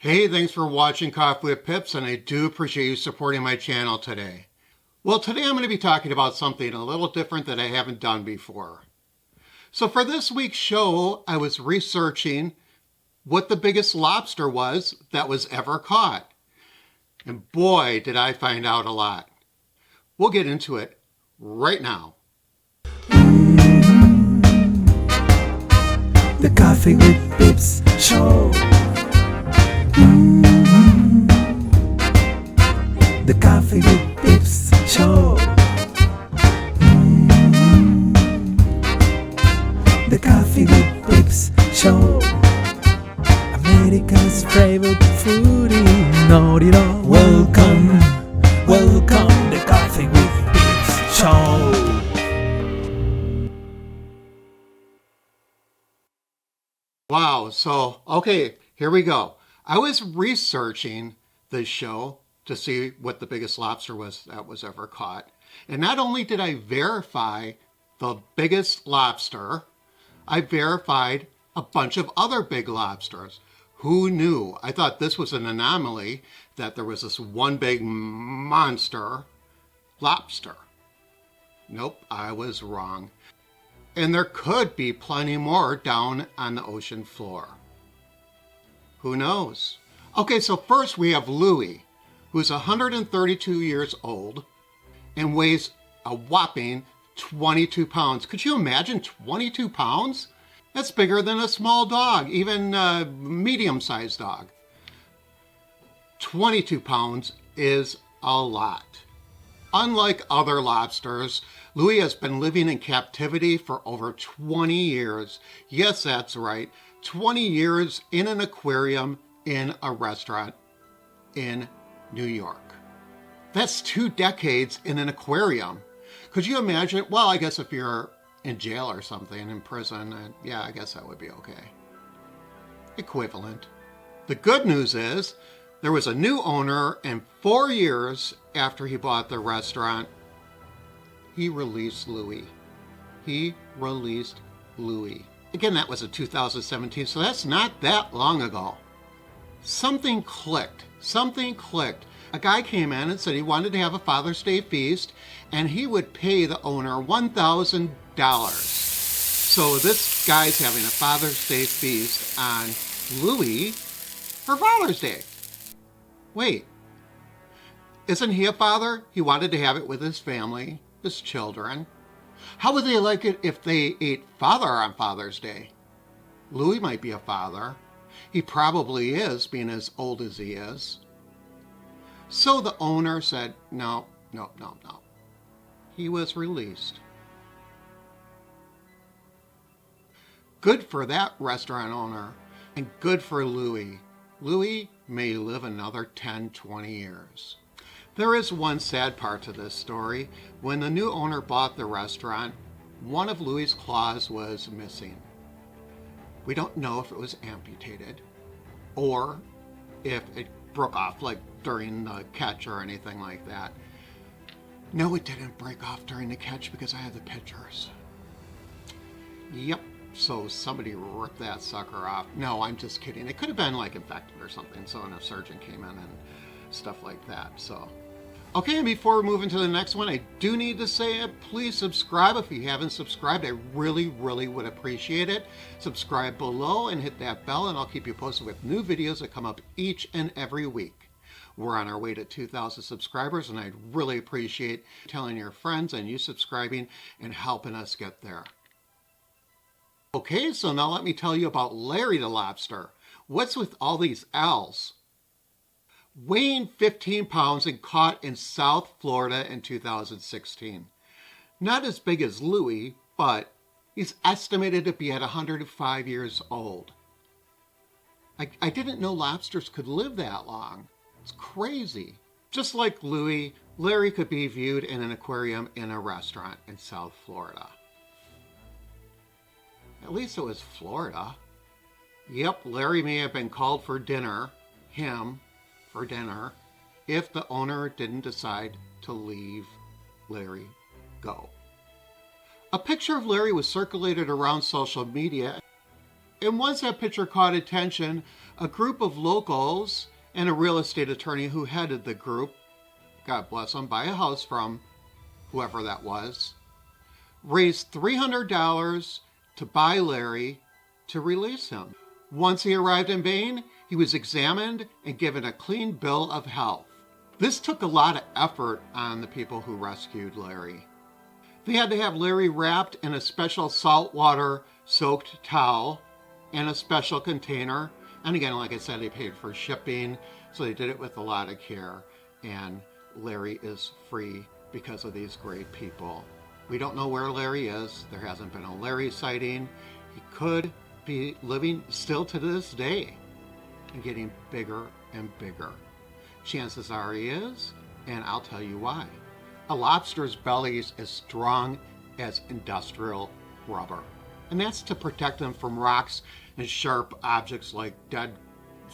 Hey, thanks for watching Coffee with Pips, and I do appreciate you supporting my channel today. Well, today I'm going to be talking about something a little different that I haven't done before. So for this week's show, I was researching what the biggest lobster was that was ever caught. And boy, did I find out a lot. We'll get into it right now. The Coffee with Pips Show. The Coffee with Pips Show. The Coffee with Pips Show. America's favorite foodie. Know it all. Welcome, the Coffee with Pips Show. Wow, so, okay, here we go. I was researching this show to see what the biggest lobster was that was ever caught. And not only did I verify the biggest lobster, I verified a bunch of other big lobsters. Who knew? I thought this was an anomaly, that there was this one big monster lobster. Nope, I was wrong. And there could be plenty more down on the ocean floor. Who knows? Okay, so first we have Louie, who's 132 years old and weighs a whopping 22 pounds. Could you imagine 22 pounds? That's bigger than a small dog, even a medium-sized dog. 22 pounds is a lot. Unlike other lobsters, Louie has been living in captivity for over 20 years. Yes, that's right. 20 years in an aquarium in a restaurant in New York. That's 2 decades in an aquarium. Could you imagine? Well, I guess if you're in jail or something, in prison, yeah, I guess that would be okay. Equivalent. The good news is there was a new owner, and 4 years after he bought the restaurant, he released Louie. He released Louie. Again, that was in 2017, so that's not that long ago. Something clicked. Something clicked. A guy came in and said he wanted to have a Father's Day feast, and he would pay the owner $1,000. So this guy's having a Father's Day feast on Louie for Father's Day. Wait, isn't he a father? He wanted to have it with his family, his children. How would they like it if they ate father on Father's Day? Louie might be a father. He probably is, being as old as he is. So the owner said, no. He was released. Good for that restaurant owner, and good for Louie. Louie may live another 10, 20 years. There is one sad part to this story. When the new owner bought the restaurant, one of Louie's claws was missing. We don't know if it was amputated or if it broke off like during the catch or anything like that. No, it didn't break off during the catch because I have the pictures. Yep. So somebody ripped that sucker off. No, I'm just kidding. It could have been like infected or something. So a surgeon came in and stuff like that. So, okay, and before we move into the next one, I do need to say it. Please subscribe if you haven't subscribed. I really would appreciate it. Subscribe below and hit that bell, and I'll keep you posted with new videos that come up each and every week. We're on our way to 2,000 subscribers, and I'd really appreciate telling your friends and you subscribing and helping us get there. Okay, so now let me tell you about Larry the Lobster. What's with all these L's? Weighing 15 pounds and caught in South Florida in 2016. Not as big as Louie, but he's estimated to be at 105 years old. I didn't know lobsters could live that long. It's crazy. Just like Louie, Larry could be viewed in an aquarium in a restaurant in South Florida. At least it was Florida. Yep, Larry may have been called for dinner, if the owner didn't decide to leave Larry go. A picture of Larry was circulated around social media. And once that picture caught attention, a group of locals and a real estate attorney who headed the group, God bless them, buy a house from whoever that was, raised $300 to buy Larry to release him. Once he arrived in Maine, he was examined and given a clean bill of health. This took a lot of effort on the people who rescued Larry. They had to have Larry wrapped in a special saltwater soaked towel and a special container. And again, like I said, they paid for shipping, so they did it with a lot of care. And Larry is free because of these great people. We don't know where Larry is. There hasn't been a Larry sighting. He could be living still to this day and getting bigger and bigger. Chances are he is, and I'll tell you why. A lobster's belly is as strong as industrial rubber, and that's to protect them from rocks and sharp objects like dead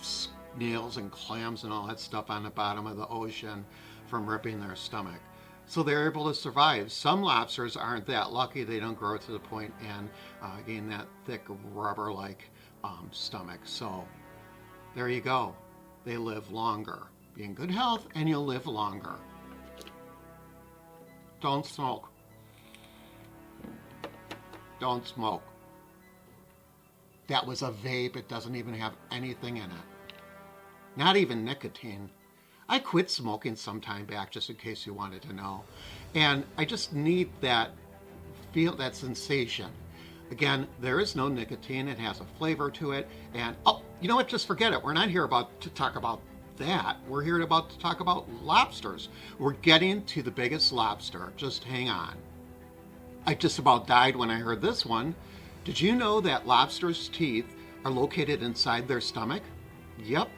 snails and clams and all that stuff on the bottom of the ocean from ripping their stomach. So they're able to survive. Some lobsters aren't that lucky. They don't grow to the point and gain that thick rubber-like stomach. So there you go. They live longer. Be in good health and you'll live longer. Don't smoke. Don't smoke. That was a vape. It doesn't even have anything in it. Not even nicotine. I quit smoking some time back, just in case you wanted to know. And I just need that feel, that sensation. Again, there is no nicotine. It has a flavor to it. And, oh, you know what? Just forget it. We're not here to talk about that. We're here to talk about lobsters. We're getting to the biggest lobster. Just hang on. I just about died when I heard this one. Did you know that lobsters' teeth are located inside their stomach? Yep.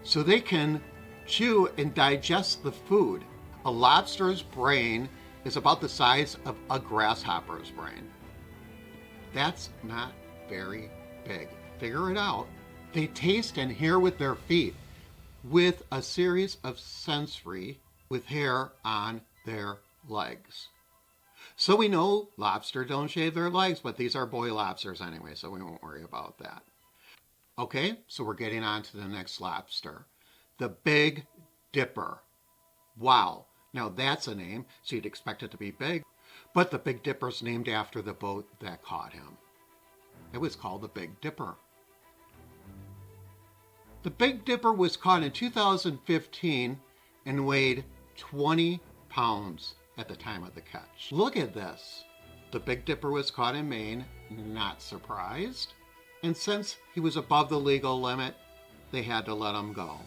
So they can chew and digest the food. A lobster's brain is about the size of a grasshopper's brain. That's not very big. Figure it out. They taste and hear with their feet, with a series of sensory with hair on their legs. So we know lobster don't shave their legs, but these are boy lobsters anyway, so we won't worry about that. Okay, so we're getting on to the next lobster. The Big Dipper. Wow, now that's a name, so you'd expect it to be big, but the Big Dipper's named after the boat that caught him. It was called the Big Dipper. The Big Dipper was caught in 2015 and weighed 20 pounds at the time of the catch. Look at this. The Big Dipper was caught in Maine, not surprised, and since he was above the legal limit, they had to let him go.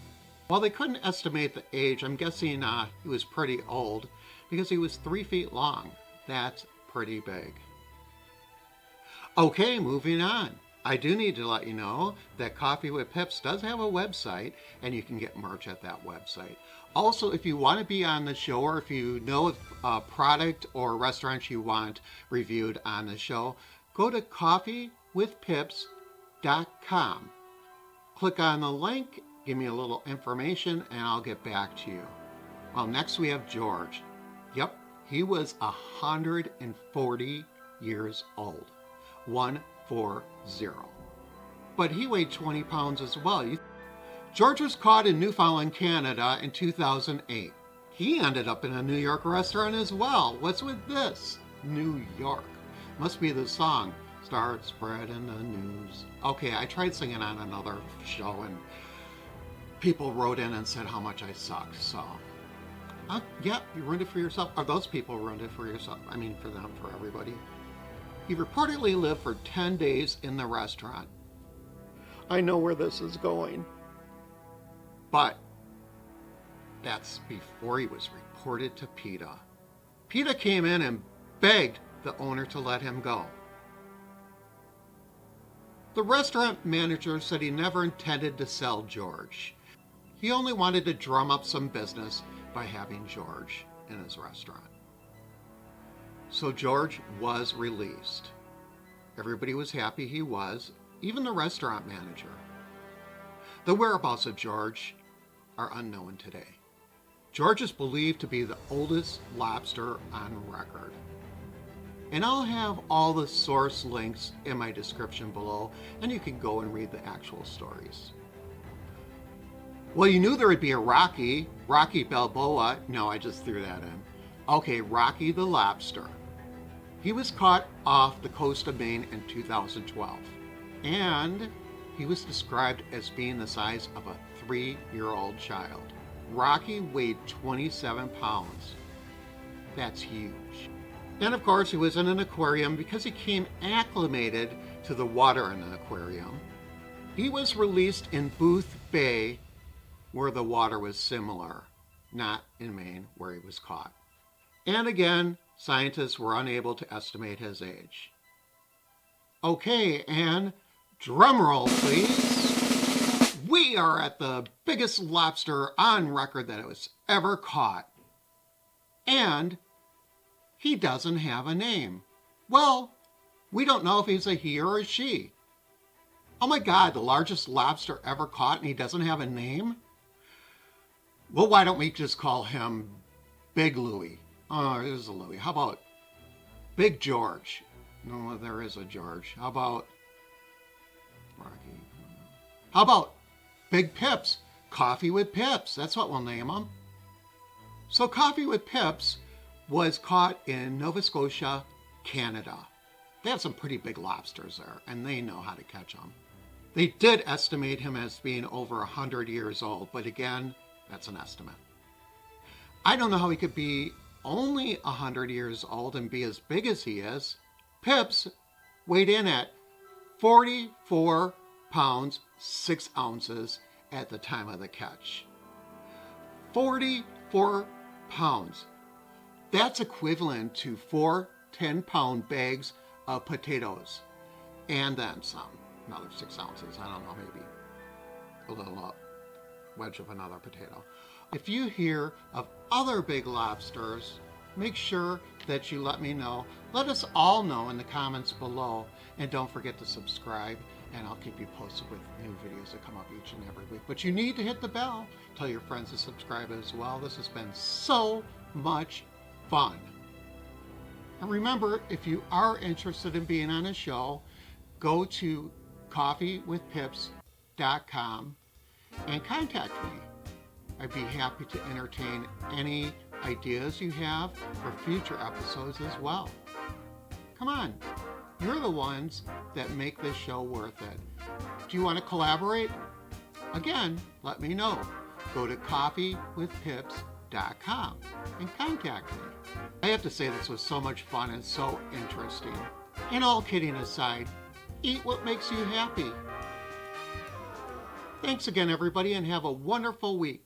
While they couldn't estimate the age, I'm guessing he was pretty old because he was 3 feet long. That's pretty big. Okay, moving on. I do need to let you know that Coffee with Pips does have a website, and you can get merch at that website. Also, if you want to be on the show, or if you know a product or restaurant you want reviewed on the show, go to coffeewithpips.com. Click on the link, give me a little information, and I'll get back to you. Well, next we have George. Yep, he was 140 years old. 140. But he weighed 20 pounds as well. George was caught in Newfoundland, Canada in 2008. He ended up in a New York restaurant as well. What's with this? New York. Must be the song, Start Spreading the News. Okay, I tried singing on another show and people wrote in and said how much I suck, so. Yeah, you ruined it for yourself. Or those people ruined it for yourself. I mean, for them, for everybody. He reportedly lived for 10 days in the restaurant. I know where this is going. But that's before he was reported to PETA. PETA came in and begged the owner to let him go. The restaurant manager said he never intended to sell George. He only wanted to drum up some business by having George in his restaurant. So George was released. Everybody was happy he was, even the restaurant manager. The whereabouts of George are unknown today. George is believed to be the oldest lobster on record. And I'll have all the source links in my description below, and you can go and read the actual stories. Well, you knew there would be a Rocky Balboa. No, I just threw that in. Okay, Rocky the Lobster. He was caught off the coast of Maine in 2012, and he was described as being the size of a 3-year-old child. Rocky weighed 27 pounds. That's huge. And of course, he was in an aquarium because he came acclimated to the water in an aquarium. He was released in Booth Bay, where the water was similar, not in Maine, where he was caught. And again, scientists were unable to estimate his age. Okay, and drum roll, please. We are at the biggest lobster on record that was ever caught. And he doesn't have a name. Well, we don't know if he's a he or a she. Oh my God, the largest lobster ever caught and he doesn't have a name? Well, why don't we just call him Big Louie? Oh, it is a Louie. How about Big George? No, there is a George. How about Rocky? How about Big Pips? Coffee with Pips. That's what we'll name him. So Coffee with Pips was caught in Nova Scotia, Canada. They have some pretty big lobsters there, and they know how to catch them. They did estimate him as being over 100 years old, but again, that's an estimate. I don't know how he could be only 100 years old and be as big as he is. Pips weighed in at 44 pounds, 6 ounces at the time of the catch. 44 pounds. That's equivalent to 4 10-pound bags of potatoes. And then some, another 6 ounces. I don't know, maybe a little wedge of another potato. If you hear of other big lobsters, make sure that you let me know. Let us all know in the comments below. And don't forget to subscribe, and I'll keep you posted with new videos that come up each and every week. But you need to hit the bell. Tell your friends to subscribe as well. This has been so much fun. And remember, if you are interested in being on a show, go to coffeewithpips.com and contact me. I'd be happy to entertain any ideas you have for future episodes as well. Come on, you're the ones that make this show worth it. Do you want to collaborate? Again, let me know. Go to coffeewithpips.com and contact me. I have to say, this was so much fun and so interesting. And all kidding aside, eat what makes you happy. Thanks again, everybody, and have a wonderful week.